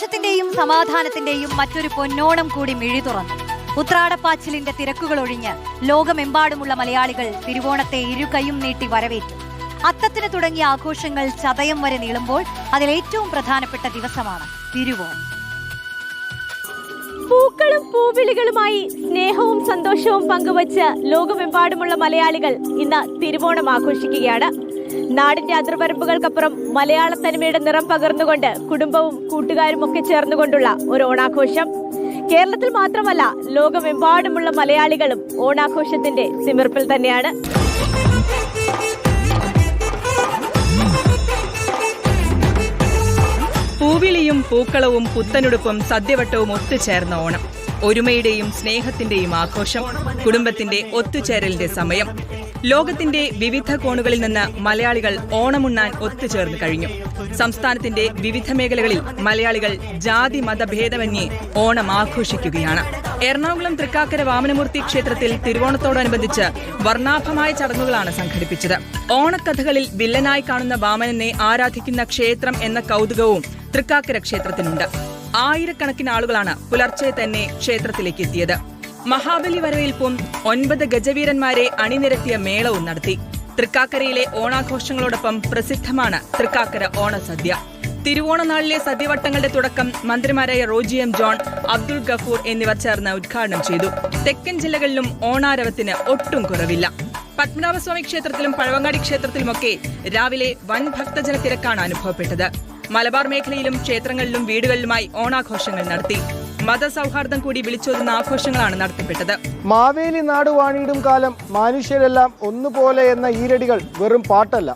സന്തോഷത്തിന്റെയും സമാധാനത്തിന്റെയും മറ്റൊരു പൊന്നോണം കൂടി മിഴി തുറന്നു. ഉത്രാടപ്പാച്ചിലിന്റെ തിരക്കുകളൊഴിഞ്ഞ് ലോകമെമ്പാടുമുള്ള മലയാളികൾ തിരുവോണത്തെ ഇരുകൈയും നീട്ടി വരവേറ്റു. അത്തത്തിന് തുടങ്ങിയ ആഘോഷങ്ങൾ ചതയം വരെ നീളുമ്പോൾ അതിലേറ്റവും പ്രധാനപ്പെട്ട ദിവസമാണ് തിരുവോണം. പൂക്കളും പൂവിളികളുമായി സ്നേഹവും സന്തോഷവും പങ്കുവച്ച് ലോകമെമ്പാടുമുള്ള മലയാളികൾ ഇന്ന് തിരുവോണം ആഘോഷിക്കുകയാണ്. നാടിന്റെ അതിർവരമ്പുകൾക്കപ്പുറം മലയാള തനിമയുടെ നിറം പകർന്നുകൊണ്ട് കുടുംബവും കൂട്ടുകാരും ഒക്കെ ചേർന്നുകൊണ്ടുള്ള ഒരു ഓണാഘോഷം. കേരളത്തിൽ മാത്രമല്ല, ലോകമെമ്പാടുമുള്ള മലയാളികളും ഓണാഘോഷത്തിന്റെ തിമിർപ്പിൽ തന്നെയാണ്. പൂവിളിയും പൂക്കളവും പുത്തനുടുപ്പും സദ്യവട്ടവും ഒത്തുചേർന്ന ഓണം. ഒരുമയുടെയും സ്നേഹത്തിന്റെയും ആഘോഷം, കുടുംബത്തിന്റെ ഒത്തുചേരലിന്റെ സമയം. ലോകത്തിന്റെ വിവിധ കോണുകളിൽ നിന്ന് മലയാളികൾ ഓണമുണ്ണാൻ ഒത്തുചേർന്ന് കഴിഞ്ഞു. സംസ്ഥാനത്തിന്റെ വിവിധ മേഖലകളിൽ മലയാളികൾ ജാതി മതഭേദമന്യേ ഓണം ആഘോഷിക്കുകയാണ്. എറണാകുളം തൃക്കാക്കര വാമനമൂർത്തി ക്ഷേത്രത്തിൽ തിരുവോണത്തോടനുബന്ധിച്ച് വർണ്ണാഭമായ ചടങ്ങുകളാണ് സംഘടിപ്പിച്ചത്. ഓണക്കഥകളിൽ വില്ലനായി കാണുന്ന വാമനനെ ആരാധിക്കുന്ന ക്ഷേത്രം എന്ന കൗതുകവും തൃക്കാക്കര ക്ഷേത്രത്തിനുണ്ട്. ആയിരക്കണക്കിന് ആളുകളാണ് പുലർച്ചെ തന്നെ ക്ഷേത്രത്തിലേക്ക് എത്തിയത്. മഹാബലി വരവേൽപ്പും 9 ഗജവീരന്മാരെ അണിനിരത്തിയ മേളവും നടത്തി. തൃക്കാക്കരയിലെ ഓണാഘോഷങ്ങളോടൊപ്പം പ്രസിദ്ധമാണ് തൃക്കാക്കര ഓണസദ്യ. തിരുവോണനാളിലെ സദ്യവട്ടങ്ങളുടെ തുടക്കം മന്ത്രിമാരായ റോജി എം ജോൺ, അബ്ദുൾ ഗഫൂർ എന്നിവർ ചേർന്ന് ഉദ്ഘാടനം ചെയ്തു. തെക്കൻ ജില്ലകളിലും ഓണാരവത്തിന് ഒട്ടും കുറവില്ല. പത്മനാഭസ്വാമി ക്ഷേത്രത്തിലും പഴവങ്ങാടി ക്ഷേത്രത്തിലുമൊക്കെ രാവിലെ വൻ ഭക്തജന തിരക്കാണ് അനുഭവപ്പെട്ടത്. മലബാർ മേഖലയിലും ക്ഷേത്രങ്ങളിലും വീടുകളിലുമായി ഓണാഘോഷങ്ങൾ നടത്തി. മതസൗഹാർദ്ദം കൂടി വിളിച്ചോതുന്ന ആഘോഷങ്ങളാണ് നടത്തപ്പെട്ടത്. മാവേലി നാട് വാണിടും കാലം മനുഷ്യരെല്ലാം ഒന്നുപോലെ എന്ന ഈരടികൾ വെറും പാട്ടല്ല.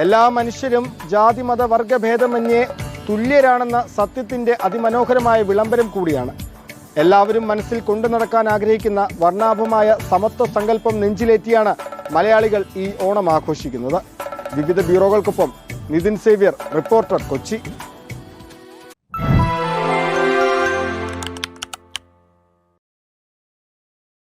എല്ലാ മനുഷ്യരും ജാതി മത വർഗഭേദമന്യേ തുല്യരാണെന്ന സത്യത്തിന്റെ അതിമനോഹരമായ വിളംബരം കൂടിയാണ്. എല്ലാവരും മനസ്സിൽ കൊണ്ടു നടക്കാൻ ആഗ്രഹിക്കുന്ന വർണ്ണാഭമായ സമത്വ സങ്കല്പം നെഞ്ചിലേറ്റിയാണ് മലയാളികൾ ഈ ഓണം ആഘോഷിക്കുന്നത്. വിവിധ ബ്യൂറോകൾക്കൊപ്പം നിതിൻ സേവ്യർ, റിപ്പോർട്ടർ, കൊച്ചി.